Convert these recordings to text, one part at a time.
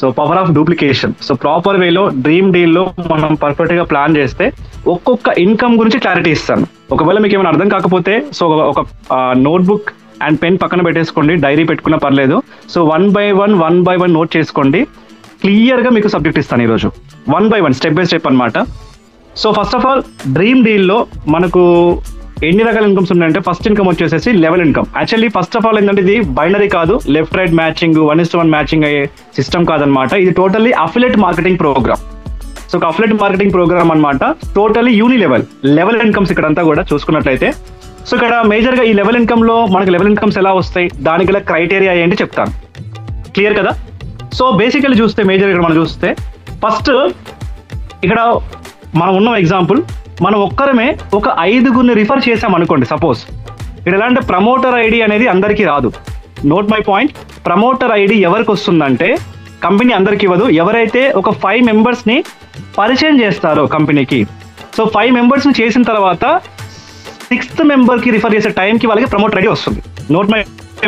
So power of duplication. So proper వేలో dream డీల్లో మనం పర్ఫెక్ట్గా ప్లాన్ చేస్తే ఒక్కొక్క ఇన్కమ్ గురించి క్లారిటీ ఇస్తాను. ఒకవేళ మీకు ఏమైనా అర్థం కాకపోతే సో ఒక నోట్బుక్ అండ్ పెన్ పక్కన పెట్టేసుకోండి, డైరీ పెట్టుకున్నా పర్లేదు. So one by one note చేసుకోండి. క్లియర్గా మీకు సబ్జెక్ట్ ఇస్తాను ఈరోజు, 1 by 1 స్టెప్ బై స్టెప్ అనమాట. So first of all dream డీల్లో మనకు ఎన్ని రకాల ఇన్కమ్స్ ఉన్నాయంటే ఫస్ట్ ఇన్కమ్ వచ్చేసి level income. Actually first of all ఏంటంటే ఇది బైనరీ కాదు, లెఫ్ట్ రైట్ మ్యాచింగ్ 1:1 మ్యాచింగ్ అయ్యే సిస్టమ్ కాదనమాట. ఇది totally affiliate marketing program. So ఒక అఫిలియేట్ మార్కెటింగ్ ప్రోగ్రామ్ అనమాట, టోటల్లీ యూని లెవెల్ ఇన్కమ్స్ ఇక్కడంతా కూడా చూసుకున్నట్లయితే. సో ఇక్కడ మేజర్గా ఈ లెవెల్ ఇన్కమ్ లో మనకి లెవెల్ ఇన్కమ్స్ ఎలా వస్తాయి, దానికి గల క్రైటీరియా ఏంటి చెప్తాను. క్లియర్ కదా? సో బేసికల్లీ చూస్తే మేజర్ ఇక్కడ మనం చూస్తే ఫస్ట్ ఇక్కడ మనం ఉన్న ఎగ్జాంపుల్, మనం ఒక్కరమే ఒక 5గురిని రిఫర్ చేసాం అనుకోండి. సపోజ్ ఇక్కడ ఎలా అంటే ప్రమోటర్ ఐడి అనేది అందరికీ రాదు. Note my point. Promoter ID ఎవరికి వస్తుందంటే కంపెనీ అందరికి ఇవ్వదు. ఎవరైతే ఒక 5 మెంబర్స్ని పరిచయం చేస్తారో కంపెనీకి, సో 5 మెంబర్స్ని చేసిన తర్వాత 6th మెంబర్కి రిఫర్ చేసే టైంకి వాళ్ళకి ప్రమోటర్ ఐడి వస్తుంది. Note my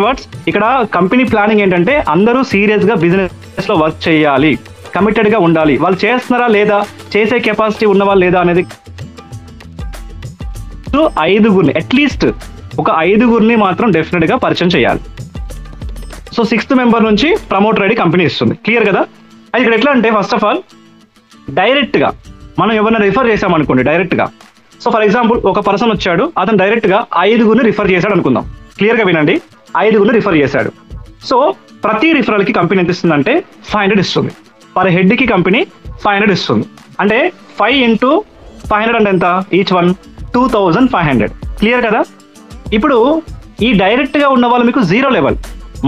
words. ఇక్కడ కంపెనీ ప్లానింగ్ ఏంటంటే అందరూ సీరియస్గా బిజినెస్లో వర్క్ చేయాలి, కమిటెడ్గా ఉండాలి. వాళ్ళు చేస్తున్నారా లేదా, చేసే కెపాసిటీ ఉన్నవాళ్ళు లేదా అనేది 5గురిని అట్లీస్ట్ ఒక 5గురిని మాత్రం డెఫినెట్గా పరిచయం చేయాలి. సో 6th మెంబర్ నుంచి ప్రమోటర్ ఐడి కంపెనీ ఇస్తుంది. క్లియర్ కదా? అది ఇక్కడ ఎట్లా అంటే ఫస్ట్ ఆఫ్ ఆల్ డైరెక్ట్గా మనం ఎవరైనా రిఫర్ చేసామనుకోండి డైరెక్ట్గా. సో ఫర్ ఎగ్జాంపుల్ ఒక పర్సన్ వచ్చాడు, అతను డైరెక్ట్గా 5గురిని రిఫర్ చేశాడు అనుకుందాం. క్లియర్గా వినండి, 5గురిని రిఫర్ చేశాడు. సో ప్రతి రిఫరల్కి కంపెనీ ఎంత ఇస్తుందంటే 500 ఇస్తుంది. పర్ హెడ్కి కంపెనీ 500 ఇస్తుంది. అంటే 5 into 500 అంటే ఎంత, ఈచ్ వన్ 2500. క్లియర్ కదా? ఇప్పుడు ఈ డైరెక్ట్గా ఉన్న వాళ్ళు మీకు 0 లెవెల్.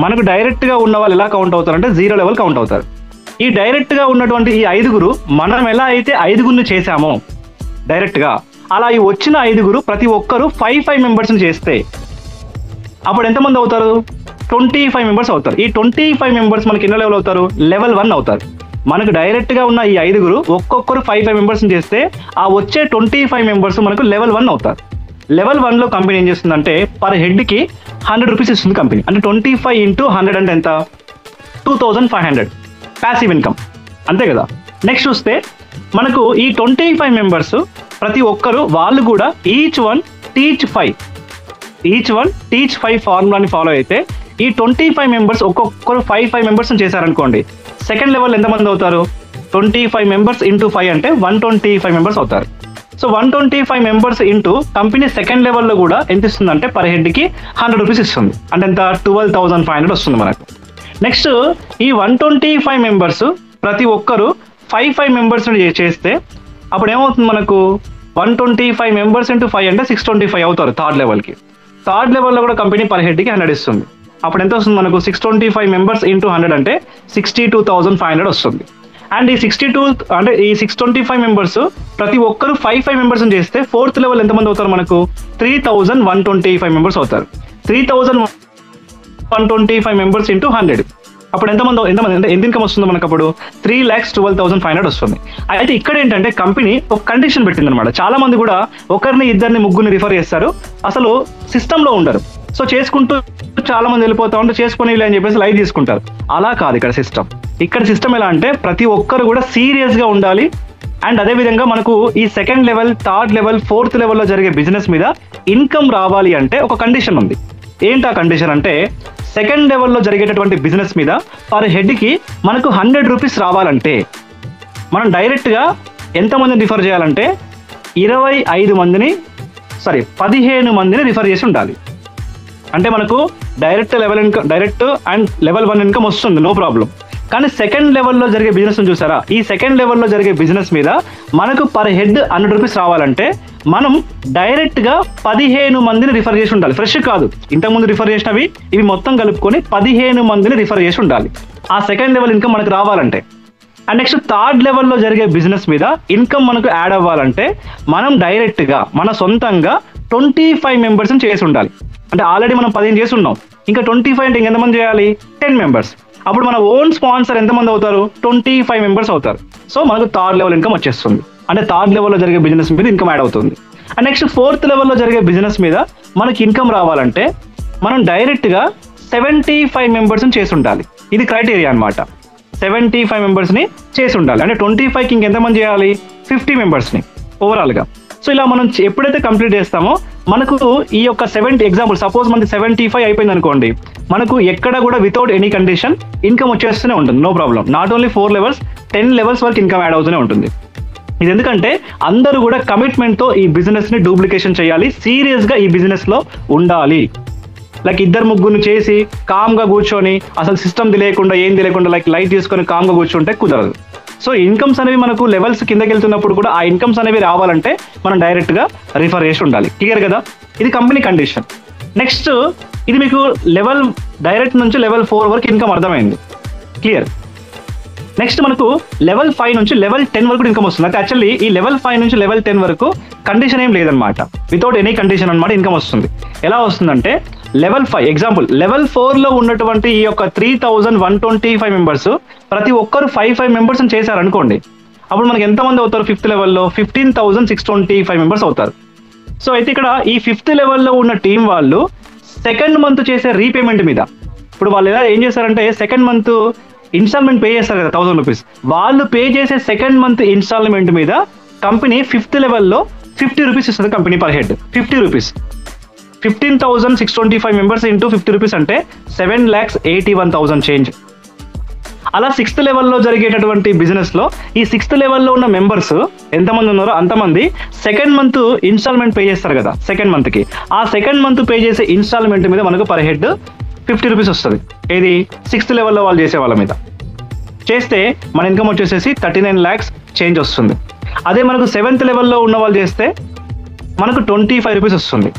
మనకు డైరెక్ట్గా ఉన్న వాళ్ళు ఎలా కౌంట్ అవుతారంటే 0 లెవెల్ కౌంట్ అవుతారు. ఈ డైరెక్ట్గా ఉన్నటువంటి ఈ 5గురు మనం ఎలా అయితే 5గురిని చేశామో డైరెక్ట్గా, అలా ఈ వచ్చిన 5గురు ప్రతి ఒక్కరు 5 మెంబర్స్ని చేస్తే అప్పుడు ఎంతమంది అవుతారు, 25 మెంబర్స్ అవుతారు. ఈ 25 మెంబర్స్ మనకి ఎన్నో లెవెల్ అవుతారు, లెవెల్ 1 అవుతారు. మనకు డైరెక్ట్గా ఉన్న ఈ 5గురు ఒక్కొక్కరు 5 మెంబర్స్ని చేస్తే ఆ వచ్చే 25 మెంబర్స్ మనకు లెవెల్ 1 అవుతారు. లెవెల్ 1లో కంపెనీ ఏం చేస్తుందంటే పర్ హెడ్కి 100 రూపీస్ ఇస్తుంది కంపెనీ. అంటే 25 into 100 అంటే ఎంత, 2500 ప్యాసివ్ ఇన్కమ్. అంతే కదా? నెక్స్ట్ చూస్తే మనకు ఈ 25 మెంబర్స్ ప్రతి ఒక్కరు వాళ్ళు కూడా ఈచ్ వన్ టీచ్ 5 ఫార్ములాని ఫాలో అయితే ఈ 25 మెంబర్స్ ఒక్కొక్కరు 5 మెంబర్స్ని చేశారనుకోండి, సెకండ్ లెవెల్ ఎంతమంది అవుతారు, 25 మెంబర్స్ into 5 అంటే 125 మెంబర్స్ అవుతారు. So 125 members into company second లెవెల్లో కూడా ఎంత ఇస్తుందంటే పర్ హెడ్కి 100 రూపీస్ ఇస్తుంది. అంటే ఎంత, 12,500 వస్తుంది మనకు. నెక్స్ట్ ఈ 125 మెంబర్స్ ప్రతి ఒక్కరు 5 మెంబర్స్ చేస్తే అప్పుడు ఏమవుతుంది మనకు, 125 మెంబర్స్ into 5 అంటే 625 అవుతారు థర్డ్ లెవెల్కి. థర్డ్ లెవెల్లో కూడా కంపెనీ పర్ హెడ్కి 100 ఇస్తుంది. అప్పుడు ఎంత వస్తుంది మనకు, 625 మెంబర్స్ into 100 అంటే 62,500 వస్తుంది. అండ్ ఈ 625 మెంబర్స్ ప్రతి ఒక్కరు 5 మెంబర్స్ని చేస్తే 4th లెవెల్ ఎంతమంది అవుతారు మనకు, 3,125 మెంబర్స్ అవుతారు. 3,125 మెంబర్స్ into 100 అప్పుడు ఎంత ఇన్కమ్ వస్తుందో మనకు, అప్పుడు 3,12,500 వస్తుంది. అయితే ఇక్కడ ఏంటంటే కంపెనీ ఒక కండిషన్ పెట్టింది అనమాట. చాలా మంది కూడా ఒకరిని ఇద్దరిని ముగ్గురిని రిఫర్ చేస్తారు, అసలు సిస్టంలో ఉండరు. సో చేసుకుంటూ చాలా మంది వెళ్ళిపోతా ఉంటే చేసుకుని అని చెప్పేసి లైవ్ తీసుకుంటారు. అలా కాదు ఇక్కడ సిస్టమ్. ఇక్కడ సిస్టమ్ ఎలా అంటే ప్రతి ఒక్కరు కూడా సీరియస్గా ఉండాలి. అండ్ అదేవిధంగా మనకు ఈ second level, third level, 4th లెవెల్లో జరిగే బిజినెస్ మీద ఇన్కమ్ రావాలి అంటే ఒక కండిషన్ ఉంది. ఏంటి ఆ కండిషన్ అంటే సెకండ్ లెవెల్లో జరిగేటటువంటి బిజినెస్ మీద పర్ హెడ్కి మనకు 100 రూపీస్ రావాలంటే మనం డైరెక్ట్గా ఎంతమందిని రిఫర్ చేయాలంటే 15 మందిని రిఫర్ చేసి ఉండాలి. అంటే మనకు డైరెక్ట్ అండ్ లెవెల్ 1 ఇన్కమ్ వస్తుంది, నో ప్రాబ్లం. కానీ సెకండ్ లెవెల్లో జరిగే బిజినెస్ చూసారా, ఈ సెకండ్ లెవెల్లో జరిగే బిజినెస్ మీద మనకు పర్ హెడ్ 100 రూపీస్ రావాలంటే మనం డైరెక్ట్గా 15 మందిని రిఫర్ చేసి ఉండాలి. ఫ్రెష్ కాదు, ఇంతకుముందు రిఫర్ చేసినవి ఇవి మొత్తం కలుపుకొని 15 మందిని రిఫర్ చేసి ఉండాలి ఆ సెకండ్ లెవెల్ ఇన్కమ్ మనకు రావాలంటే. అండ్ నెక్స్ట్ థర్డ్ లెవెల్లో జరిగే బిజినెస్ మీద ఇన్కమ్ మనకు యాడ్ అవ్వాలంటే మనం డైరెక్ట్గా మన సొంతంగా 25 మెంబర్స్ని చేసి ఉండాలి. అంటే ఆల్రెడీ మనం 15 చేసి ఉన్నాం, ఇంకా 25 అంటే ఇంకెంతమంది చేయాలి, 10 మెంబర్స్. అప్పుడు మన ఓన్ స్పాన్సర్ ఎంతమంది అవుతారు, 25 మెంబర్స్ అవుతారు. సో మనకు థర్డ్ లెవెల్ ఇన్కమ్ వచ్చేస్తుంది. అంటే థర్డ్ లెవెల్లో జరిగే బిజినెస్ మీద ఇన్కమ్ యాడ్ అవుతుంది. అండ్ నెక్స్ట్ 4th లెవెల్లో జరిగే బిజినెస్ మీద మనకి ఇన్కమ్ రావాలంటే మనం డైరెక్ట్గా 75 మెంబర్స్ని చేసి ఉండాలి. ఇది క్రైటీరియా అనమాట. 75 మెంబర్స్ని చేసి ఉండాలి. అంటే 25కి ఇంకెంతమంది చేయాలి, 50 మెంబర్స్ని ఓవరాల్గా. సో ఇలా మనం ఎప్పుడైతే కంప్లీట్ చేస్తామో మనకు ఈ యొక్క 70 ఎగ్జాంపుల్ సపోజ్ మనకి 75 అయిపోయింది అనుకోండి, మనకు ఎక్కడ కూడా వితౌట్ ఎనీ కండిషన్ ఇన్కమ్ వచ్చేస్తూనే ఉంటుంది, no problem. Not only 4 levels, 10 levels వరకు ఇన్కమ్ యాడ్ అవుతూనే ఉంటుంది. ఇది ఎందుకంటే అందరూ కూడా కమిట్మెంట్తో ఈ బిజినెస్ని డూప్లికేషన్ చేయాలి, సీరియస్గా ఈ బిజినెస్లో ఉండాలి. లైక్ ఇద్దరు ముగ్గురు చేసి కామ్గా కూర్చొని అసలు సిస్టమ్ తెలియకుండా ఏం తెలియకుండా లైక్ లైట్ తీసుకొని కామ్గా కూర్చుంటే కుదరదు. సో ఇన్కమ్స్ అనేవి మనకు లెవెల్స్ కిందకి వెళ్తున్నప్పుడు కూడా ఆ ఇన్కమ్స్ అనేవి రావాలంటే మనం డైరెక్ట్గా రిఫర్ చేసి ఉండాలి. క్లియర్ కదా, ఇది కంపెనీ కండిషన్. నెక్స్ట్ ఇది మీకు లెవెల్ డైరెక్ట్ నుంచి లెవెల్ 4 వరకు ఇన్కమ్ అర్థమైంది, క్లియర్. నెక్స్ట్ మనకు లెవెల్ 5 నుంచి లెవెల్ 10 వరకు ఇన్కమ్ వస్తుంది. అంటే యాక్చువల్లీ ఈ లెవెల్ 5 నుంచి లెవెల్ 10 వరకు కండిషన్ ఏం లేదనమాట, వితౌట్ ఎనీ కండిషన్ అనమాట ఇన్కమ్ వస్తుంది. ఎలా వస్తుందంటే లెవెల్ 5 ఎగ్జాంపుల్ లెవెల్ 4లో ఉన్నటువంటి ఈ యొక్క 3125 మెంబర్స్ ప్రతి ఒక్కరు 5 మెంబర్స్ చేశారనుకోండి, అప్పుడు మనకి ఎంతమంది అవుతారు, 5th లెవెల్లో 15,625 మెంబర్స్ అవుతారు. సో అయితే ఇక్కడ ఈ 5th లెవెల్లో ఉన్న టీం వాళ్ళు సెకండ్ మంత్ చేసే రీపేమెంట్ మీద, ఇప్పుడు వాళ్ళు ఎలా ఏం చేస్తారంటే సెకండ్ మంత్ ఇన్స్టాల్మెంట్ పే చేస్తారు కదా 1000 రూపీస్, వాళ్ళు పే చేసే సెకండ్ మంత్ ఇన్స్టాల్మెంట్ మీద కంపెనీ 5th లెవెల్లో 50 రూపీస్ ఇస్తుంది company per head. 50 rupees 15,625 members into 50 rupees అంటే 7,81,000 చేంజ్. అలా 6th లెవెల్లో జరిగేటటువంటి బిజినెస్లో ఈ 6th లెవెల్లో ఉన్న మెంబర్స్ ఎంతమంది ఉన్నారో అంతమంది సెకండ్ మంత్ ఇన్స్టాల్మెంట్ పే చేస్తారు కదా సెకండ్ మంత్కి, ఆ సెకండ్ మంత్ పే చేసే ఇన్స్టాల్మెంట్ మీద మనకు పర్ హెడ్ 50 రూపీస్ వస్తుంది. ఏది 6th లెవెల్లో వాళ్ళు చేసే వాళ్ళ మీద చేస్తే మన ఇన్కమ్ వచ్చేసేసి 39 lakhs చేంజ్ వస్తుంది. అదే మనకు 7th లెవెల్లో ఉన్న వాళ్ళు చేస్తే మనకు 25 రూపీస్ వస్తుంది.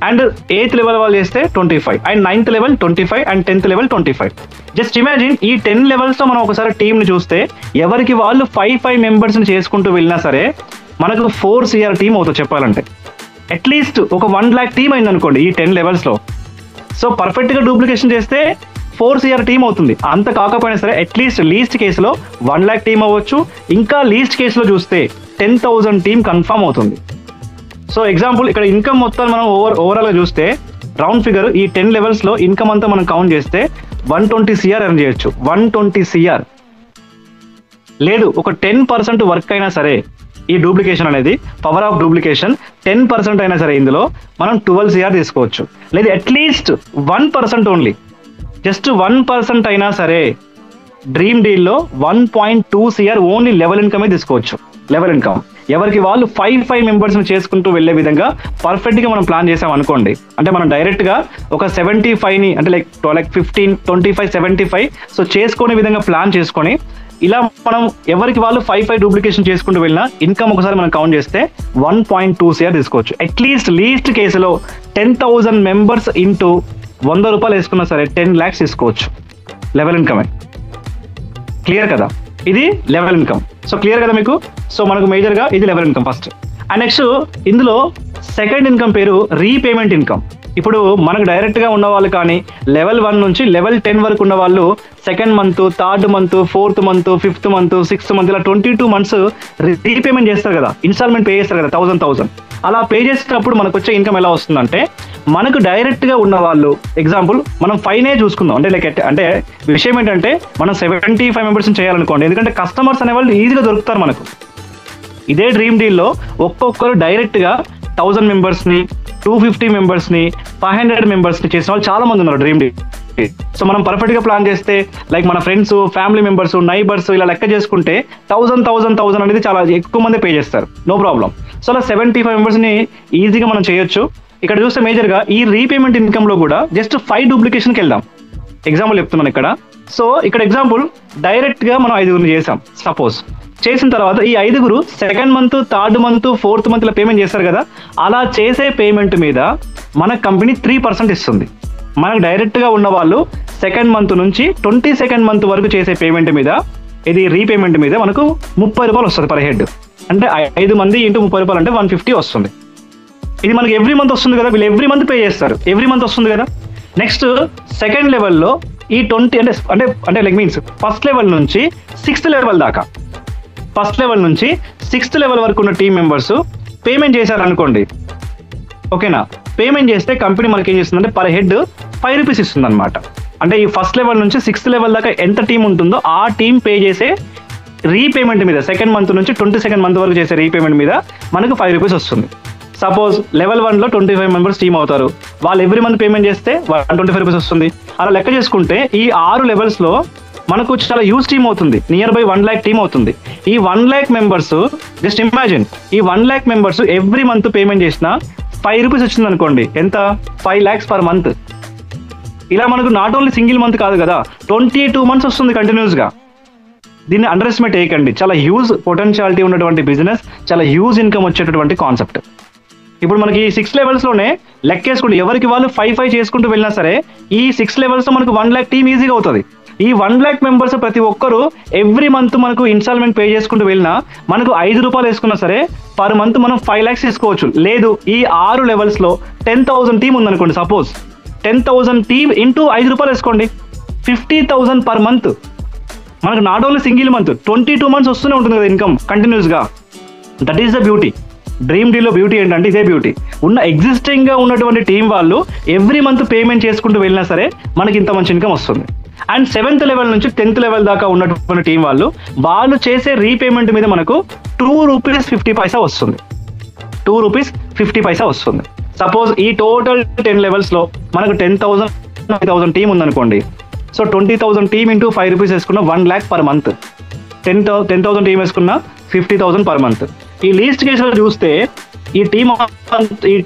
అండ్ 8th లెవెల్ వాళ్ళు చేస్తే 25, and 9th level 25, and 10th level 25. Just imagine ఈ 10 లెవెల్స్లో మనం ఒకసారి టీంని చూస్తే ఎవరికి వాళ్ళు 5 మెంబర్స్ని చేసుకుంటూ వెళ్ళినా సరే మనకు 4 CR టీం అవుతుంది చెప్పాలంటే. అట్లీస్ట్ ఒక 1 lakh టీం అయింది అనుకోండి ఈ 10 లెవెల్స్లో. సో పర్ఫెక్ట్గా డూప్లికేషన్ చేస్తే 4 CR టీం అవుతుంది. అంత కాకపోయినా సరే అట్లీస్ట్ లీస్ట్ కేసులో 1 lakh టీం అవ్వచ్చు, ఇంకా లీస్ట్ కేసులో చూస్తే 10,000 టీం కన్ఫర్మ్ అవుతుంది. సో ఎగ్జాంపుల్ ఇక్కడ ఇన్కమ్ మొత్తం మనం ఓవరాల్గా చూస్తే రౌండ్ ఫిగర్ ఈ 10 లెవెల్స్లో ఇన్కమ్ అంతా మనం కౌంట్ చేస్తే 120 CR ఎర్న్ చేయొచ్చు. 120 CR లేదు, ఒక 10% వర్క్ అయినా సరే ఈ డూప్లికేషన్ అనేది పవర్ ఆఫ్ డూప్లికేషన్ 10% అయినా సరే ఇందులో మనం 12 CR తీసుకోవచ్చు. లేదు అట్లీస్ట్ 1% ఓన్లీ, జస్ట్ 1% అయినా సరే డ్రీమ్ డీల్లో 1.2 CR ఓన్లీ లెవెల్ ఇన్కమే తీసుకోవచ్చు. లెవెల్ ఇన్కమ్ ఎవరికి వాళ్ళు 5 మెంబర్స్ని చేసుకుంటూ వెళ్ళే విధంగా పర్ఫెక్ట్గా మనం ప్లాన్ చేసాం అనుకోండి, అంటే మనం డైరెక్ట్గా ఒక 75ని అంటే లైక్ 15, 25, 75 సో చేసుకునే విధంగా ప్లాన్ చేసుకొని ఇలా మనం ఎవరికి వాళ్ళు 5 డూప్లికేషన్ చేసుకుంటూ వెళ్ళినా ఇన్కమ్ ఒకసారి మనం కౌంట్ చేస్తే 1.2 CR తీసుకోవచ్చు. అట్లీస్ట్ లీస్ట్ కేసులో 10,000 మెంబర్స్ ఇంటూ 100 రూపాయలు వేసుకున్నా సరే 10 lakhs తీసుకోవచ్చు లెవెల్ ఇన్కమే. క్లియర్ కదా, ఇది లెవెల్ ఇన్కమ్. సో క్లియర్ కదా మీకు. సో మనకు మేజర్గా ఇది level income first. And next ఇందులో సెకండ్ ఇన్కమ్ పేరు రీపేమెంట్ ఇన్కమ్. ఇప్పుడు మనకు డైరెక్ట్గా ఉన్న వాళ్ళు కానీ లెవెల్ 1 నుంచి లెవెల్ 10 వరకు ఉన్న వాళ్ళు second month, third month, 4th month, 5th month, 6th month ఇలా 22 months రీపేమెంట్ చేస్తారు కదా, ఇన్స్టాల్మెంట్ పే చేస్తారు కదా 1000. అలా పే చేసేటప్పుడు మనకు వచ్చే ఇన్కమ్ ఎలా వస్తుందంటే మనకు డైరెక్ట్గా ఉన్న వాళ్ళు ఎగ్జాంపుల్ మనం 5నే చూసుకుందాం. అంటే లైక్ అంటే విషయం ఏంటంటే మనం 75 మెంబర్స్ని చేయాలనుకోండి, ఎందుకంటే కస్టమర్స్ అనేవాళ్ళు ఈజీగా దొరుకుతారు మనకు. ఇదే డ్రీమ్ డీల్లో ఒక్కొక్కరు డైరెక్ట్గా 1000 మెంబర్స్ని, 250 మెంబర్స్ని, 500 మెంబర్స్ని చేసిన వాళ్ళు చాలా మంది ఉన్నారు డ్రీమ్ డీ. సో మనం పర్ఫెక్ట్గా ప్లాన్ చేస్తే లైక్ మన ఫ్రెండ్స్, ఫ్యామిలీ మెంబర్స్, నైబర్స్ ఇలా లెక్క చేసుకుంటే 1000 అనేది చాలా ఎక్కువ మంది పే చేస్తారు, నో ప్రాబ్లం. సో అలా 75 మెంబర్స్ని ఈజీగా మనం చేయొచ్చు. ఇక్కడ చూస్తే మేజర్గా ఈ రీపేమెంట్ ఇన్కమ్లో కూడా జస్ట్ 5 డూప్లికేషన్కి వెళ్దాం. ఎగ్జాంపుల్ చెప్తున్నాను ఇక్కడ. సో ఇక్కడ ఎగ్జాంపుల్ డైరెక్ట్గా మనం 5 చేసాం సపోజ్. చేసిన తర్వాత ఈ 5 second month, third month, 4th month ఇలా పేమెంట్ చేస్తారు కదా, అలా చేసే పేమెంట్ మీద మన కంపెనీ 3% ఇస్తుంది. మనకు డైరెక్ట్గా ఉన్న వాళ్ళు సెకండ్ మంత్ నుంచి 22nd మంత్ వరకు చేసే పేమెంట్ మీద, ఇది రీపేమెంట్ మీద మనకు 30 రూపాయలు వస్తుంది పర్ హెడ్. అంటే 5 మంది ఇంటూ 30 రూపాయలు అంటే 150 వస్తుంది. ఇది మనకి ఎవ్రీ మంత్ వస్తుంది కదా, వీళ్ళు ఎవ్రీ మంత్ పే చేస్తారు, ఎవ్రీ మంత్ వస్తుంది కదా. నెక్స్ట్ సెకండ్ లెవెల్లో ఈ 20 అంటే లైక్ మీన్స్ ఫస్ట్ లెవెల్ నుంచి 6th లెవెల్ దాకా, ఫస్ట్ లెవెల్ నుంచి 6th లెవెల్ వరకు ఉన్న టీం మెంబర్స్ పేమెంట్ చేశారు అనుకోండి, ఓకేనా. పేమెంట్ చేస్తే కంపెనీ మనకి ఏం చేస్తుందంటే పర్ హెడ్ 5 రూపీస్ ఇస్తుంది అనమాట. అంటే ఈ ఫస్ట్ లెవెల్ నుంచి 6th లెవెల్ దాకా ఎంత టీం ఉంటుందో ఆ టీం పే చేసే రీపేమెంట్ మీద సెకండ్ మంత్ నుంచి 22nd మంత్ వరకు చేసే రీపేమెంట్ మీద మనకు ₹5 వస్తుంది. సపోజ్ లెవెల్ 1లో 25 మెంబర్స్ టీమ్ అవుతారు, వాళ్ళు ఎవ్రీ మంత్ పేమెంట్ చేస్తే ₹125 వస్తుంది. అలా లెక్క చేసుకుంటే ఈ 6 లెవెల్స్లో మనకు చాలా యూజ్ టీమ్ అవుతుంది, నియర్ బై 1 lakh టీమ్ అవుతుంది. ఈ 1 lakh మెంబర్స్, జస్ట్ ఇమాజిన్, ఈ 1 lakh members every month payment చేసిన ₹5 వచ్చింది అనుకోండి, ఎంత? 5 lakhs పర్ మంత్. ఇలా మనకు నాట్ ఓన్లీ సింగిల్ మంత్ కాదు కదా, 22 months వస్తుంది కంటిన్యూస్గా. దీన్ని అండర్ ఎస్టిమేట్ చేయకండి, చాలా హ్యూజ్ పొటెన్షియాలిటీ ఉన్నటువంటి బిజినెస్, చాలా హ్యూజ్ ఇన్కమ్ వచ్చేటటువంటి కాన్సెప్ట్. ఇప్పుడు మనకి 6 లెవెల్స్లోనే లెక్కేసుకుంటే ఎవరికి వాళ్ళు 5 చేసుకుంటూ వెళ్ళినా సరే ఈ 6 లెవెల్స్లో మనకు 1 lakh టీమ్ ఈజీగా అవుతుంది. ఈ 1 lakh మెంబర్స్ ప్రతి ఒక్కరు ఎవ్రీ మంత్ మనకు ఇన్స్టాల్మెంట్ పే చేసుకుంటూ వెళ్ళినా మనకు ₹5 వేసుకున్నా సరే పర్ మంత్ మనం 5 lakhs తీసుకోవచ్చు. లేదు, ఈ 6 లెవెల్స్లో 10,000 టీమ్ ఉందనుకోండి, సపోజ్ 10,000 టీమ్ ఇంటూ ₹5 వేసుకోండి, 50,000 పర్ మంత్. మనకు not only single month 22 months వస్తూనే ఉంటుంది కదా ఇన్కమ్ కంటిన్యూస్గా. That is the beauty. Dream డీల్లో బ్యూటీ ఏంటంటే ఇదే బ్యూటీ. ఉన్న ఎగ్జిస్టింగ్గా ఉన్నటువంటి టీం వాళ్ళు ఎవ్రీ మంత్ పేమెంట్ చేసుకుంటూ వెళ్ళినా సరే మనకి ఇంత మంచి ఇన్కమ్ వస్తుంది. అండ్ 7th లెవెల్ నుంచి 10th లెవెల్ దాకా ఉన్నటువంటి టీం వాళ్ళు చేసే రీపేమెంట్ మీద మనకు ₹2.50 వస్తుంది. ₹2.50 వస్తుంది. సపోజ్ ఈ టోటల్ 10 లెవెల్స్లో మనకు 10,000 టీం ఉందనుకోండి. సో 20,000 టీమ్ ఇంటూ ₹5 వేసుకున్న 1 lakh పర్ మంత్. 10,000 టీం వేసుకున్న 50,000 పర్ మంత్. ఈ లీస్ట్ కేసులో చూస్తే ఈ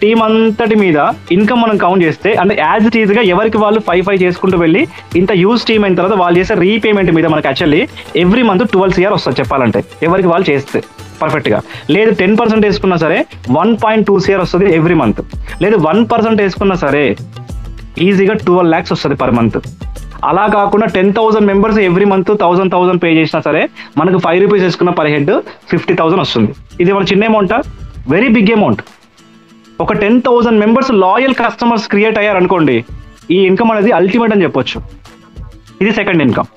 టీం అంతటి మీద ఇన్కమ్ మనం కౌంట్ చేస్తే అంటే యాజ్ ఇట్ ఈజ్గా ఎవరికి వాళ్ళు 5 చేసుకుంటూ వెళ్ళి ఇంత యూజ్ టీమ్ అయిన తర్వాత వాళ్ళు చేసే రీపేమెంట్ మీద మనకు యాక్చువల్లీ ఎవ్రీ మంత్ 12 CR వస్తుంది చెప్పాలంటే, ఎవరికి వాళ్ళు చేస్తే పర్ఫెక్ట్గా. లేదు 10% వేసుకున్నా సరే 1.2 CR వస్తుంది ఎవ్రీ మంత్. లేదు 1% వేసుకున్నా సరే ఈజీగా 12 lakhs వస్తుంది పర్ మంత్. అలా కాకుండా 10,000 మెంబర్స్ ఎవ్రీ మంత్ 1,000 పే చేసినా సరే మనకు ₹5 వేసుకున్న పర్ హెడ్ 50,000 వస్తుంది. ఇది మన చిన్న అమౌంటా? Very big amount. ఒక 10,000 మెంబర్స్ లాయల్ కస్టమర్స్ క్రియేట్ అయ్యారు అనుకోండి, ఈ ఇన్కమ్ అనేది అల్టిమేట్ అని చెప్పొచ్చు. ఇది సెకండ్ ఇన్కమ్.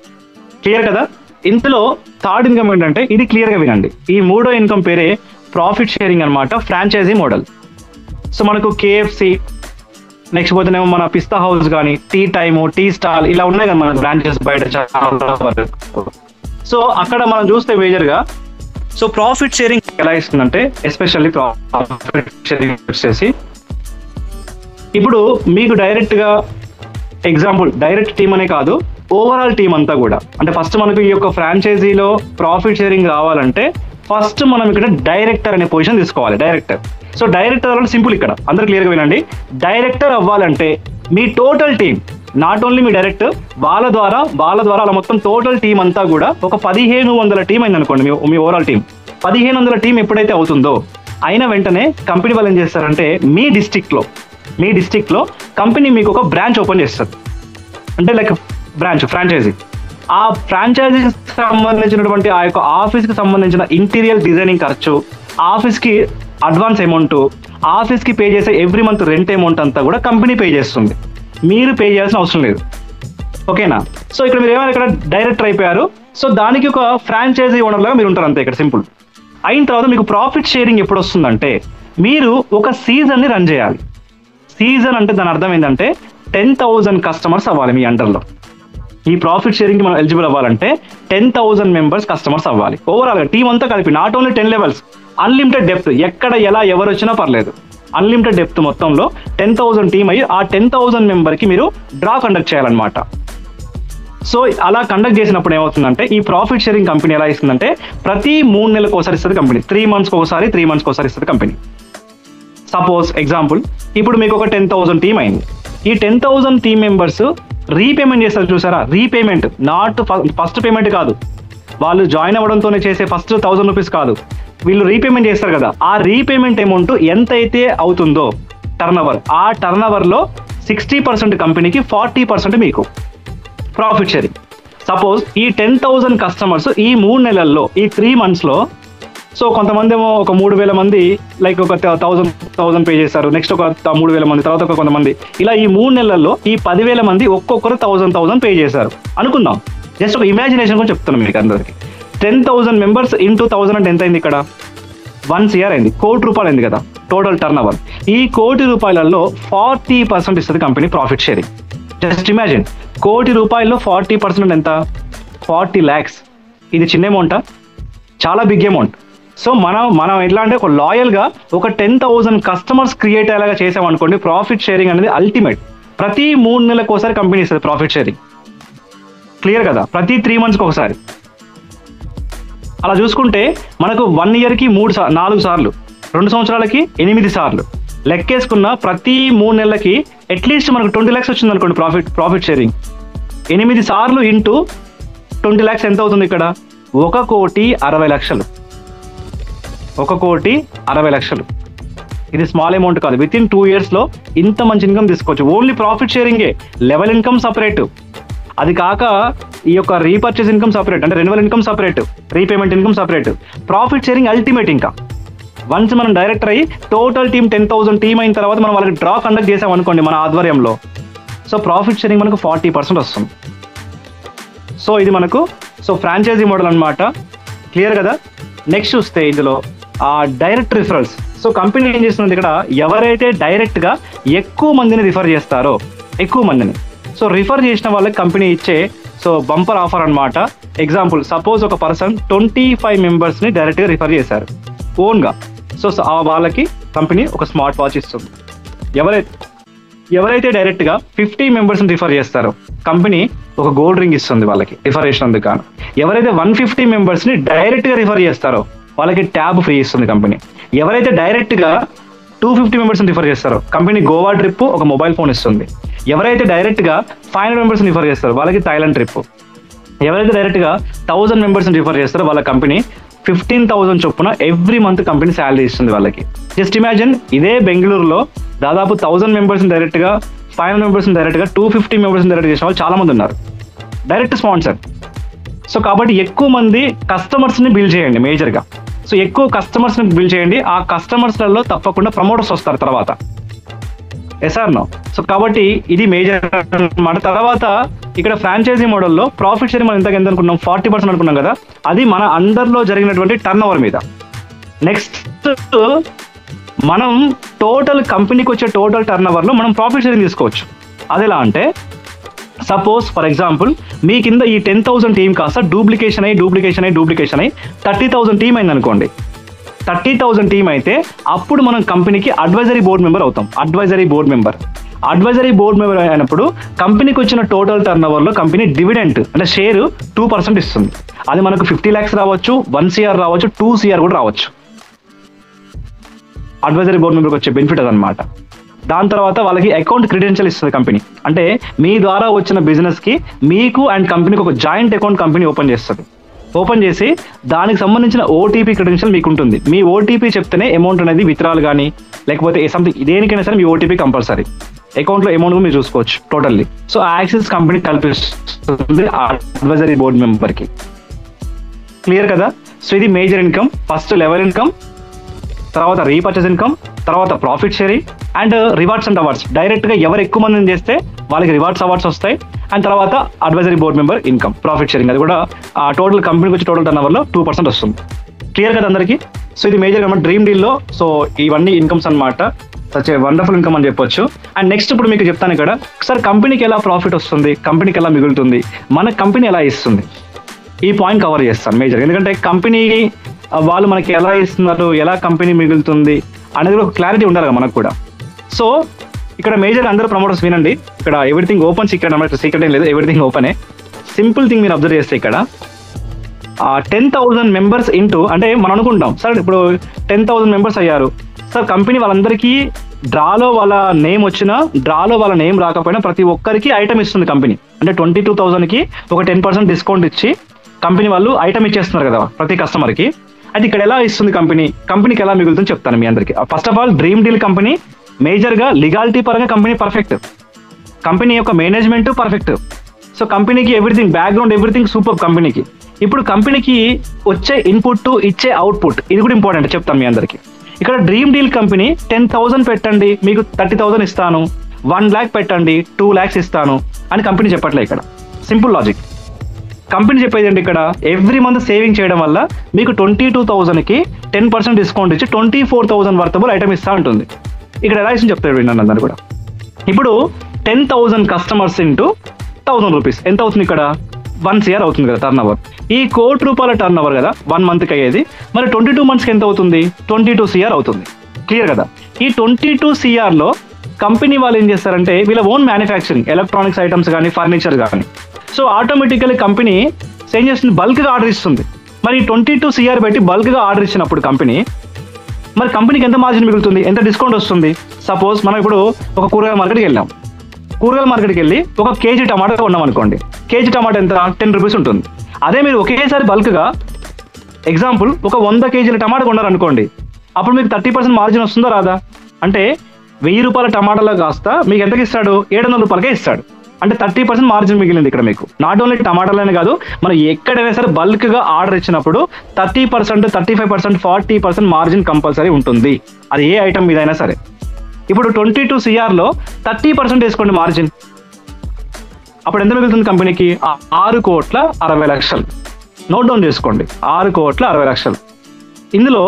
క్లియర్ కదా? ఇందులో థర్డ్ ఇన్కమ్ ఏంటంటే ఇది క్లియర్గా వినండి. ఈ మూడో ఇన్కమ్ పేరే ప్రాఫిట్ షేరింగ్ అనమాట, ఫ్రాంచైజీ మోడల్. సో మనకు KFC, నెక్స్ట్ పోతేనేమో మన పిస్తా హౌస్ కానీ, టీ టైము, టీ స్టాల్ ఇలా ఉన్నాయి కదా మన బ్రాంచెస్ బయట చాలా. సో అక్కడ మనం చూస్తే మేజర్గా సో ప్రాఫిట్ షేరింగ్ ఎలా ఇస్తుందంటే, ఎస్పెషల్లీ ప్రాఫిట్ షేరింగ్ వచ్చేసి ఇప్పుడు మీకు డైరెక్ట్గా ఎగ్జాంపుల్ డైరెక్ట్ టీమ్ అనే కాదు, ఓవరాల్ టీమ్ అంతా కూడా. అంటే ఫస్ట్ మనకు ఈ యొక్క ఫ్రాంచైజీలో ప్రాఫిట్ షేరింగ్ రావాలంటే ఫస్ట్ మనం ఇక్కడ డైరెక్టర్ అనే పొజిషన్ తీసుకోవాలి. డైరెక్టర్. సో డైరెక్టర్ అవ్వాలంటే సింపుల్, ఇక్కడ అందరూ క్లియర్గా వినండి. డైరెక్టర్ అవ్వాలంటే మీ టోటల్ టీం, నాట్ ఓన్లీ మీ డైరెక్టర్, వాళ్ళ ద్వారా అలా మొత్తం టోటల్ టీం అంతా కూడా ఒక 1,500 టీం అయింది అనుకోండి. మీ ఓవరాల్ టీం 1,500 టీం ఎప్పుడైతే అవుతుందో అయిన వెంటనే కంపెనీ వాళ్ళు ఏం చేస్తారంటే మీ డిస్ట్రిక్ట్లో కంపెనీ మీకు ఒక బ్రాంచ్ ఓపెన్ చేస్తుంది. అంటే లైక్ ఫ్రాంచైజీ. ఆ ఫ్రాంచైజీకి సంబంధించినటువంటి ఆ యొక్క ఆఫీస్కి సంబంధించిన ఇంటీరియర్ డిజైనింగ్ ఖర్చు, ఆఫీస్కి అడ్వాన్స్ అమౌంట్, ఆఫీస్కి పే చేసే ఎవ్రీ మంత్ రెంట్ అమౌంట్ అంతా కూడా కంపెనీ పే చేస్తుంది. మీరు పే చేయాల్సిన అవసరం లేదు. ఓకేనా? సో ఇక్కడ మీరు ఏమైనా ఇక్కడ డైరెక్టర్ అయిపోయారు. సో దానికి ఒక ఫ్రాంచైజీ ఓనర్ లాగా మీరు ఉంటారు అంతే ఇక్కడ, సింపుల్. అయిన తర్వాత మీకు ప్రాఫిట్ షేరింగ్ ఎప్పుడు వస్తుందంటే మీరు ఒక సీజన్ని రన్ చేయాలి. సీజన్ అంటే దాని అర్థం ఏంటంటే 10,000 కస్టమర్స్ అవ్వాలి మీ అండర్లో. ఈ ప్రాఫిట్ షేరింగ్కి మనం ఎలిజిబుల్ అవ్వాలంటే 10,000 మెంబర్స్ కస్టమర్స్ అవ్వాలి. ఓవరాల్గా టీం అంతా కలిపి, not only 10 levels, unlimited depth, ఎక్కడ ఎలా ఎవరు వచ్చినా పర్లేదు, అన్లిమిటెడ్ డెప్త్ మొత్తంలో 10,000 టీం అయ్యి ఆ 10,000 మెంబర్కి మీరు డ్రా కండక్ట్ చేయాలన్నమాట. సో అలా కండక్ట్ చేసినప్పుడు ఏమవుతుందంటే ఈ ప్రాఫిట్ షేరింగ్ కంపెనీ ఎలా ఇస్తుందంటే ప్రతి 3 నెలలకు ఒకసారి ఇస్తుంది కంపెనీ, 3 monthsకి ఒకసారి, 3 monthsకి ఒకసారి ఇస్తుంది కంపెనీ. సపోజ్ ఎగ్జాంపుల్ ఇప్పుడు మీకు ఒక 10,000 టీం అయింది. ఈ 10,000 టీం మెంబర్స్ రీపేమెంట్ చేస్తారు చూసారా? రీపేమెంట్ నాట్ ఫస్ట్ పేమెంట్ కాదు, వాళ్ళు జాయిన్ అవ్వడంతోనే చేసే ఫస్ట్ ₹1,000 కాదు, వీళ్ళు రీపేమెంట్ చేస్తారు కదా, ఆ రీపేమెంట్ అమౌంట్ ఎంతైతే అవుతుందో టర్నోవర్, ఆ టర్నోవర్లో 60% కంపెనీకి, 40% మీకు ప్రాఫిట్ షేరింగ్. సపోజ్ ఈ 10,000 కస్టమర్స్ ఈ 3 నెలల్లో, ఈ 3 monthsలో, సో కొంతమంది ఏమో ఒక 3,000 మంది లైక్ ఒక 1,000 పే చేశారు, నెక్స్ట్ ఒక 3,000 మంది, తర్వాత ఒక కొంతమంది, ఇలా ఈ 3 నెలల్లో ఈ 10,000 మంది ఒక్కొక్కరు 1,000 పే చేశారు అనుకుందాం. జస్ట్ ఒక ఇమాజినేషన్ కూడా చెప్తున్నాం మీకు అందరికి. 10,000 మెంబర్స్ ఇంటూ 1000 అంటే ఎంత అయింది? ఇక్కడ 1 CR అయింది, ₹1,00,00,000 అయింది కదా టోటల్ టర్నోవర్. ఈ ₹1,00,00,000 40% ఇస్తుంది company profit sharing. Just imagine ₹1,00,00,000 40% ఎంత? 40 lakhs. ఇది చిన్న అమౌంటా? చాలా బిగ్ అమౌంట్. సో మనం ఎట్లా అంటే ఒక లాయల్గా ఒక 10,000 కస్టమర్స్ క్రియేట్ అయ్యేలాగా చేసామనుకోండి, ప్రాఫిట్ షేరింగ్ అనేది అల్టిమేట్. ప్రతి 3 నెలలకు ఒకసారి కంపెనీ ఇస్తుంది ప్రాఫిట్ షేరింగ్. క్లియర్ కదా? ప్రతి 3 monthsకి ఒకసారి. అలా చూసుకుంటే మనకు 1 yearకి 4 సార్లు, 2 సంవత్సరాలకి 8 సార్లు లెక్కేసుకున్న ప్రతి 3 నెలలకి అట్లీస్ట్ మనకు 20 lakhs వచ్చింది అనుకోండి ప్రాఫిట్ షేరింగ్. 8 సార్లు ఇంటూ 20 lakhs ఎంత అవుతుంది ఇక్కడ? 1,60,00,000. 1,60,00,000. ఇది స్మాల్ అమౌంట్ కాదు. విత్ ఇన్ 2 yearsలో ఇంత మంచి ఇన్కమ్ తీసుకోవచ్చు. ఓన్లీ ప్రాఫిట్ షేరింగే. లెవెల్ ఇన్కమ్ సపరేట్, అది కాక ఈ యొక్క రీపర్చేస్ ఇన్కమ్ సపరేట్, అంటే renewal income separate, repayment income separate. Profit sharing ultimate. ఇంకా వన్స్ మనం డైరెక్టర్ అయ్యి టోటల్ టీమ్ 10,000 టీమ్ అయిన తర్వాత మనం వాళ్ళకి డ్రా కండక్ట్ చేసాం అనుకోండి మన ఆధ్వర్యంలో, సో ప్రాఫిట్ షేరింగ్ మనకు 40% వస్తుంది. సో ఇది మనకు ఫ్రాంచైజీ మోడల్ అనమాట. క్లియర్ కదా? నెక్స్ట్ చూస్తే ఇందులో డైరెక్ట్ రిఫరల్స్. సో కంపెనీ ఏం చేస్తుంది ఇక్కడ, ఎవరైతే డైరెక్ట్గా ఎక్కువ మందిని రిఫర్ చేస్తారో, ఎక్కువ మందిని, సో రిఫర్ చేసిన వాళ్ళకి కంపెనీ ఇచ్చే బంపర్ ఆఫర్ అనమాట. ఎగ్జాంపుల్, సపోజ్ ఒక పర్సన్ 25 మెంబర్స్ని డైరెక్ట్గా రిఫర్ చేశారు ఓన్గా. సో వాళ్ళకి కంపెనీ ఒక స్మార్ట్ వాచ్ ఇస్తుంది. ఎవరైతే డైరెక్ట్గా 50 మెంబర్స్ని రిఫర్ చేస్తారో కంపెనీ ఒక గోల్డ్ రింగ్ ఇస్తుంది వాళ్ళకి రిఫర్ చేసినందుకు గాను. ఎవరైతే 150 మెంబర్స్ని డైరెక్ట్గా రిఫర్ చేస్తారో వాళ్ళకి ట్యాబ్ ఫ్రీ ఇస్తుంది కంపెనీ. ఎవరైతే డైరెక్ట్గా 250 మెంబర్స్ని రిఫర్ చేస్తారో కంపెనీ గోవా ట్రిప్, ఒక మొబైల్ ఫోన్ ఇస్తుంది. ఎవరైతే డైరెక్ట్గా 500 మెంబర్స్ని రిఫర్ చేస్తారో వాళ్ళకి థాయిలాండ్ ట్రిప్. ఎవరైతే డైరెక్ట్గా 1000 మెంబర్స్ని రిఫర్ చేస్తారో వాళ్ళ కంపెనీ 15,000 చొప్పున ఎవ్రీ మంత్ కంపెనీ శాలరీ ఇస్తుంది వాళ్ళకి. జస్ట్ ఇమాజిన్, ఇదే బెంగళూరులో దాదాపు 1000 మెంబర్స్ని డైరెక్ట్గా, 500 మెంబర్స్ని డైరెక్ట్గా, 250 మెంబర్స్ని డైరెక్ట్ చేసిన వాళ్ళు చాలా మంది ఉన్నారు, డైరెక్ట్ స్పాన్సర్. సో కాబట్టి ఎక్కువ మంది కస్టమర్స్ని బిల్డ్ చేయండి మేజర్గా. సో ఎక్కువ కస్టమర్స్ని బిల్డ్ చేయండి. ఆ కస్టమర్స్లలో తప్పకుండా ప్రమోటర్స్ వస్తారు తర్వాత. SR no? సో కాబట్టి ఇది మేజర్ అన్నమాట. తర్వాత ఇక్కడ ఫ్రాంచైజీ మోడల్లో ప్రాఫిట్ షేరింగ్ మనం ఎంత అనుకున్నాం, 40% అనుకున్నాం కదా, అది మన అండర్లో జరిగినటువంటి టర్న్ ఓవర్ మీద. నెక్స్ట్ మనం టోటల్ కంపెనీకి వచ్చే టోటల్ టర్న్ ఓవర్లో మనం ప్రాఫిట్ షేరింగ్ తీసుకోవచ్చు. అది ఎలా అంటే, సపోజ్ ఫర్ ఎగ్జాంపుల్ మీ కింద ఈ 10,000 టీమ్ కాస్త డూప్లికేషన్ అయ్యి 30,000 టీమ్ అయింది అనుకోండి. 30,000 టీమ్ అయితే అప్పుడు మనం కంపెనీకి అడ్వైజరీ బోర్డ్ మెంబర్ అవుతాం. అడ్వైజరీ బోర్డ్ మెంబర్ అయినప్పుడు కంపెనీకి వచ్చిన టోటల్ టర్న్ ఓవర్లో కంపెనీ డివిడెంట్ అంటే షేర్ 2% ఇస్తుంది. అది మనకు 50 lakhs రావచ్చు, 1 crore రావచ్చు, 2 crore కూడా రావచ్చు. అడ్వైజరీ బోర్డ్ మెంబర్కి వచ్చే బెనిఫిట్ అదనమాట. దాని తర్వాత వాళ్ళకి అకౌంట్ క్రెడెన్షియల్ ఇస్తుంది కంపెనీ. అంటే మీ ద్వారా వచ్చిన బిజినెస్కి మీకు అండ్ కంపెనీకి ఒక జాయింట్ అకౌంట్ కంపెనీ ఓపెన్ చేస్తుంది. ఓపెన్ చేసి దానికి సంబంధించిన ఓటీపీ క్రెడెన్షియల్ మీకు ఉంటుంది. మీ ఓటీపీ చెప్తేనే అమౌంట్ అనేది విత్డ్రాల్ కానీ లేకపోతే సంథింగ్ దేనికైనా సరే మీ ఓటీపీ కంపల్సరీ. అకౌంట్లో అమౌంట్ మీరు చూసుకోవచ్చు టోటల్లీ. సో యాక్సిస్ కంపెనీ కల్పిస్తుంది అడ్వైజరీ బోర్డ్ మెంబర్కి. క్లియర్ కదా? సో ఇది major income. First level income, తర్వాత రీపర్చేస్ ఇన్కమ్, తర్వాత profit sharing and rewards and awards. డైరెక్ట్గా ఎవరు ఎక్కువ మందిని చేస్తే వాళ్ళకి రివార్డ్స్ అవార్డ్స్ వస్తాయి. అండ్ తర్వాత advisory board member income, profit sharing, అది కూడా టోటల్ కంపెనీకి వచ్చి టోటల్ టర్న్ ఓవర్లో 2% వస్తుంది. క్లియర్ కదా అందరికీ? సో ఇది మేజర్ అన్నమాట డ్రీమ్ డీల్లో. సో ఇవన్నీ ఇన్కమ్స్ అనమాట. సచ్ ఏ వండర్ఫుల్ ఇన్కమ్ అని చెప్పొచ్చు. అండ్ నెక్స్ట్ ఇప్పుడు మీకు చెప్తాను ఇక్కడ, సార్ కంపెనీకి ఎలా ప్రాఫిట్ వస్తుంది, కంపెనీకి ఎలా మిగులుతుంది, మన కంపెనీ ఎలా ఇస్తుంది, ఈ పాయింట్ కవర్ చేస్తాను మేజర్. ఎందుకంటే కంపెనీ వాళ్ళు మనకి ఎలా ఇస్తున్నారు, ఎలా కంపెనీ మిగులుతుంది అనేది ఒక క్లారిటీ ఉండాలి కదా మనకు కూడా. సో ఇక్కడ మేజర్ అందరూ ప్రమోటర్స్ వినండి. ఇక్కడ ఎవ్రీథింగ్ ఓపెన్ సీక్రెట్ అన్నమాట. సీక్రెట్ ఏం లేదు, ఎవ్రీథింగ్ ఓపెనే. సింపుల్ థింగ్ మీరు అబ్జర్వ్ చేస్తే ఇక్కడ 10,000 మెంబర్స్ ఇంటూ, అంటే మనం అనుకుంటాం సార్ ఇప్పుడు 10,000 మెంబర్స్ అయ్యారు సార్, కంపెనీ వాళ్ళందరికీ డ్రాలో వాళ్ళ నేమ్ వచ్చినా డ్రాలో వాళ్ళ నేమ్ రాకపోయినా ప్రతి ఒక్కరికి ఐటమ్ ఇస్తుంది కంపెనీ. అంటే 22,000కి ఒక 10% డిస్కౌంట్ ఇచ్చి కంపెనీ వాళ్ళు ఐటమ్ ఇచ్చేస్తున్నారు కదా ప్రతి కస్టమర్కి. అది ఇక్కడ ఎలా ఇస్తుంది కంపెనీకి ఎలా మిగులుతుందో చెప్తాను మీ అందరికీ. First of all dream deal company మేజర్గా లీగాలిటీ పరంగా కంపెనీ పర్ఫెక్ట్, కంపెనీ యొక్క మేనేజ్మెంట్ పర్ఫెక్ట్. సో కంపెనీకి ఎవ్రీథింగ్ బ్యాక్గ్రౌండ్ ఎవ్రీథింగ్ సూపర్ కంపెనీకి. ఇప్పుడు కంపెనీకి వచ్చే ఇన్పుట్ ఇచ్చే అవుట్పుట్ ఇది కూడా ఇంపార్టెంట్ చెప్తాను మీ అందరికీ. ఇక్కడ డ్రీమ్ డీల్ కంపెనీ 10,000 పెట్టండి మీకు 30,000 ఇస్తాను, 1 lakh పెట్టండి 2 lakhs ఇస్తాను అని కంపెనీ చెప్పట్లే. ఇక్కడ సింపుల్ లాజిక్. కంపెనీ చెప్పేది ఏంటి, ఇక్కడ ఎవ్రీ మంత్ సేవింగ్ చేయడం వల్ల మీకు 22,000కి 10% డిస్కౌంట్ ఇచ్చి 24,000 వర్తబుల్ ఐటమ్ ఇస్తా ఉంటుంది. ఇక్కడ ఎలా ఇస్తుంది చెప్తాడు విన్నాను అందరు కూడా. ఇప్పుడు 10,000 కస్టమర్స్ ఇంటూ ₹1,000 ఎంత అవుతుంది ఇక్కడ? 1 CR అవుతుంది కదా టర్న్ ఓవర్. ఈ ₹1,00,00,000 టర్న్ ఓవర్ కదా 1 మంత్కి అయ్యేది, మరి 22 monthsకి ఎంత అవుతుంది? 22 CR అవుతుంది. క్లియర్ కదా? ఈ 22 CRలో కంపెనీ వాళ్ళు ఏం చేస్తారంటే వీళ్ళ ఓన్ మ్యానుఫ్యాక్చరింగ్, ఎలక్ట్రానిక్స్ ఐటమ్స్ కానీ ఫర్నిచర్ కానీ. సో ఆటోమేటికల్లీ కంపెనీ ఏం చేస్తుంది? బల్క్గా ఆర్డర్ ఇస్తుంది. మరి 22 CR పెట్టి బల్క్గా ఆర్డర్ ఇచ్చినప్పుడు కంపెనీ, మరి కంపెనీకి ఎంత మార్జిన్ మిగులుతుంది? ఎంత డిస్కౌంట్ వస్తుంది? సపోజ్ మనం ఇప్పుడు ఒక కూరగాయల మార్కెట్కి వెళ్ళాం. కూరగాయల మార్కెట్కి వెళ్ళి ఒక కేజీ టమాటా కొన్నాం అనుకోండి. కేజీ టమాటా ఎంత? ₹10 ఉంటుంది. అదే మీరు ఒకేసారి బల్క్గా ఎగ్జాంపుల్ ఒక 100 kgల టమాటా కొన్నారనుకోండి, అప్పుడు మీకు 30% మార్జిన్ వస్తుందా రాదా? అంటే ₹1000 టమాటాలో కాస్త మీకు ఎంతకి ఇస్తాడు? ₹700 ఇస్తాడు. అంటే 30% మార్జిన్ మిగిలింది ఇక్కడ మీకు. నాట్ ఓన్లీ టమాటాలనే కాదు, మనం ఎక్కడైనా సరే బల్క్గా ఆర్డర్ ఇచ్చినప్పుడు 30%, 35%, 40% మార్జిన్ కంపల్సరీ ఉంటుంది. అది ఏ ఐటమ్ మీద అయినా సరే. ఇప్పుడు 22 CRలో 30% వేసుకోండి మార్జిన్, అప్పుడు ఎంత మిగులుతుంది కంపెనీకి? 6,60,00,000. నోట్ డౌన్ చేసుకోండి, 6,60,00,000. ఇందులో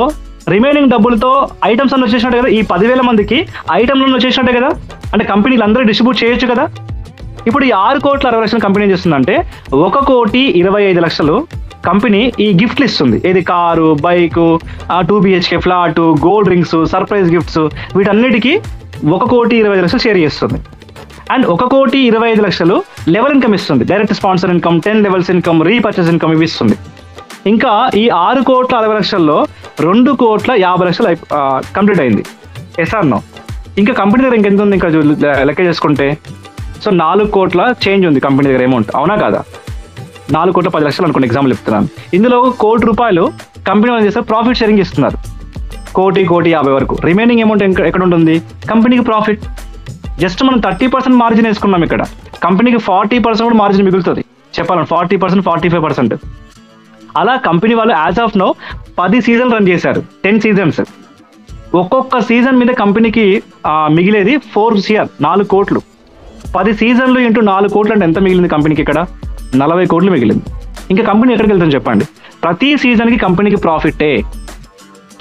రిమైనింగ్ డబ్బులతో ఐటమ్స్ అన్నీ వచ్చేసినట్టే కదా. ఈ 10,000 మందికి ఐటమ్లను వచ్చేసినట్టే కదా. అంటే కంపెనీలు అందరూ డిస్ట్రిబ్యూట్ చేయొచ్చు కదా. ఇప్పుడు ఈ 6,60,00,000 కంపెనీ ఏం చేస్తుందంటే 1,25,00,000 కంపెనీ ఈ గిఫ్ట్లు ఇస్తుంది. ఏది? Car, bike, 2 BHK flat, gold rings, surprise gifts, వీటన్నిటికీ 1,25,00,000 షేర్ చేస్తుంది. అండ్ 1,25,00,000 లెవెల్ ఇన్కమ్ ఇస్తుంది. Direct sponsor income, 10 levels income, repurchase income ఇవి ఇస్తుంది. ఇంకా ఈ 6,60,00,000లో 2,50,00,000 కంప్లీట్ అయింది. Yes or no? ఇంకా కంపెనీ దగ్గర ఇంకెంత ఉంది? ఇంకా లెక్క చేసుకుంటే సో 4 కోట్ల చేంజ్ ఉంది కంపెనీ దగ్గర అమౌంట్. అవునా కాదా? 4,10,00,000 అనుకోండి, ఎగ్జాంపుల్ చెప్తున్నాను. ఇందులో ₹1,00,00,000 కంపెనీ వాళ్ళు చేస్తే ప్రాఫిట్ షేరింగ్ ఇస్తున్నారు. 1,50,00,000 వరకు. రిమైనింగ్ అమౌంట్ ఎక్కడ ఉంటుంది? కంపెనీకి ప్రాఫిట్. జస్ట్ మనం 30% మార్జిన్ వేసుకున్నాం ఇక్కడ. కంపెనీకి 40% కూడా మార్జిన్ మిగులుతుంది. చెప్పాలని 40%, 45%. అలా కంపెనీ వాళ్ళు as of now 10 season run చేశారు. 10 seasons. ఒక్కొక్క సీజన్ మీద కంపెనీకి మిగిలేది 4 CR, 4 కోట్లు. 10 సీజన్లు ఇంటూ 4 కోట్లు అంటే ఎంత మిగిలింది కంపెనీకి? ఇక్కడ 40 కోట్లు మిగిలింది. ఇంకా కంపెనీ ఎక్కడికి వెళ్తుంది చెప్పండి? ప్రతి సీజన్కి కంపెనీకి ప్రాఫిటే.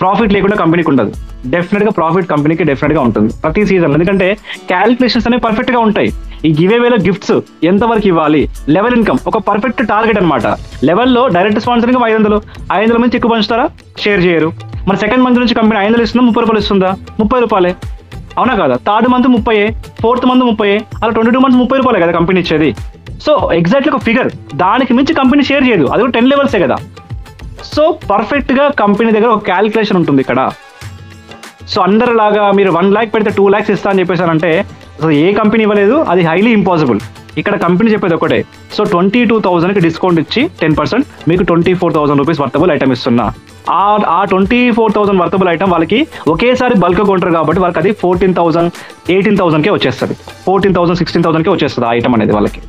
ప్రాఫిట్ లేకుండా కంపెనీకి ఉండదు. డెఫినెట్గా ప్రాఫిట్ కంపెనీకి డెఫినెట్గా ఉంటుంది ప్రతి సీజన్. ఎందుకంటే క్యాలిక్యులేషన్స్ అనేవి పర్ఫెక్ట్గా ఉంటాయి. ఈ గివేవేలో గిఫ్ట్స్ ఎంతవరకు ఇవ్వాలి, లెవెల్ ఇన్కమ్ ఒక పర్ఫెక్ట్ టార్గెట్ అనమాట. లెవెల్లో డైరెక్ట్ స్పాన్సరింగ్ 500 నుంచి ఎక్కువ పంచుతారా? షేర్ చేయరు. మరి సెకండ్ మంత్ నుంచి కంపెనీ 500 ఇస్తుందా? ₹30 ఇస్తుందా? ₹30. అవునా కదా? థర్డ్ మంత్ 30, ఫోర్త్ మంత్ 30, అలా 22 months ₹30 కదా కంపెనీ ఇచ్చేది. సో ఎగ్జాక్ట్లీ ఒక ఫిగర్. దానికి మించి కంపెనీ షేర్ చేయదు. అది కూడా 10 levels కదా. సో పర్ఫెక్ట్గా కంపెనీ దగ్గర ఒక క్యాలిక్యులేషన్ ఉంటుంది ఇక్కడ. సో అందరిలాగా మీరు 1 lakh పెడితే 2 lakhs ఇస్తా అని చెప్పేసారంటే అసలు ఏ కంపెనీ ఇవ్వలేదు. అది హైలీ ఇంపాసిబుల్. ఇక్కడ కంపెనీ చెప్పేది ఒకటే. సో 22,000కి డిస్కౌంట్ ఇచ్చి 10% మీకు ₹24,000 వర్తబుల్ ఐటమ్ ఇస్తున్నా. ఆ 24,000 వర్తబుల్ ఐటమ్ వాళ్ళకి ఒకేసారి బల్క్ కొంటారు కాబట్టి వాళ్ళకి అది 14,000, 18,000కే వచ్చేస్తుంది. 14,000, 16,000కే వచ్చేస్తుంది ఆ ఐటమ్ అనేది వాళ్ళకి.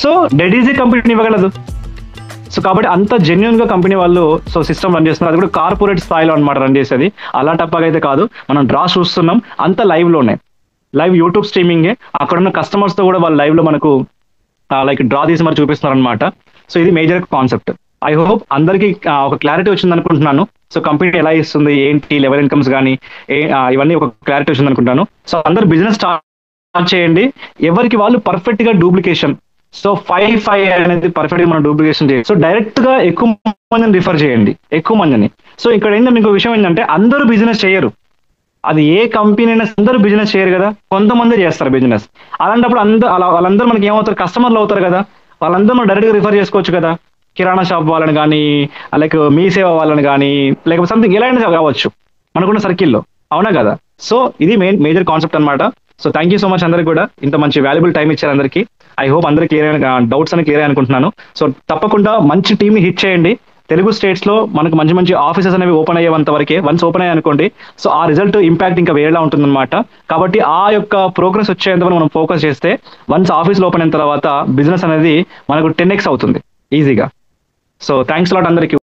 సో డెడ్ ఈజీ కంపెనీ ఇవ్వగలదు. సో కాబట్టి అంత జెన్యున్ గా కంపెనీ వాళ్ళు సో సిస్టమ్ రన్ చేస్తున్నారు. అది కూడా కార్పొరేట్ స్థాయిలో అనమాట రన్ చేసేది. అలా టప్పగా అయితే కాదు. మనం డ్రా చూస్తున్నాం, అంత లైవ్లోనే. లైవ్ యూట్యూబ్ స్ట్రీమింగే. అక్కడ ఉన్న కస్టమర్స్తో కూడా వాళ్ళు లైవ్లో మనకు లైక్ డ్రా తీసి మరి చూపిస్తున్నారు అనమాట. సో ఇది మేజర్ కాన్సెప్ట్. ఐ హోప్ అందరికీ ఒక క్లారిటీ వచ్చింది అనుకుంటున్నాను. సో కంపెనీ ఎలా ఇస్తుంది, ఏంటి, లెవెల్ ఇన్కమ్స్ కానీ ఇవన్నీ ఒక క్లారిటీ వచ్చింది అనుకుంటాను. సో అందరు బిజినెస్ స్టార్ట్ చేయండి. ఎవరికి వాళ్ళు పర్ఫెక్ట్ గా డూప్లికేషన్. సో 5 అనేది పర్ఫెక్ట్ గా మనం డూప్లికేషన్ చేయాలి. సో డైరెక్ట్ గా ఎక్కువ మందిని రిఫర్ చేయండి, ఎక్కువ మందిని. సో ఇక్కడ ఏంటంటే ఇంకో విషయం ఏంటంటే అందరూ బిజినెస్ చేయరు. అది ఏ కంపెనీ అయినా అందరూ బిజినెస్ చేయరు కదా, కొంతమంది చేస్తారు బిజినెస్. అలాంటప్పుడు వాళ్ళందరూ మనకి ఏమవుతారు? కస్టమర్లు అవుతారు కదా. వాళ్ళందరూ మనం డైరెక్ట్గా రిఫర్ చేసుకోవచ్చు కదా. కిరాణా షాప్ వాళ్ళని కానీ, లైక్ మీ సేవ వాళ్ళని కానీ, లేకపోతే సంథింగ్ ఎలా అయినా కావచ్చు మనకున్న సర్కిల్లో. అవునా కదా? సో ఇది మేజర్ కాన్సెప్ట్ అనమాట. So thank you so much అందరికి కూడా. ఇంత మంచి వాల్యుబుల్ టైం ఇచ్చారు అందరికీ. ఐ హోప్ అందరికి క్లియర్ అయిన డౌట్స్ అని క్లియర్ అనుకుంటున్నాను. సో తప్పకుండా మంచి టీమ్ని హిట్ చేయండి. తెలుగు స్టేట్స్ లో మనకు మంచి మంచి ఆఫీసెస్ అనేవి ఓపెన్ అయ్యేంత వరకే. వన్స్ ఓపెన్ అయ్యాయి అనుకోండి, సో ఆ రిజల్ట్ ఇంపాక్ట్ ఇంకా వేరేలా ఉంటుందన్నమాట. కాబట్టి ఆ యొక్క ప్రోగ్రెస్ వచ్చేంత వరకు మనం ఫోకస్ చేస్తే వన్స్ ఆఫీస్ ఓపెన్ అయిన తర్వాత బిజినెస్ అనేది మనకు 10x అవుతుంది ఈజీగా. సో థ్యాంక్స్ లాట్ అందరికి.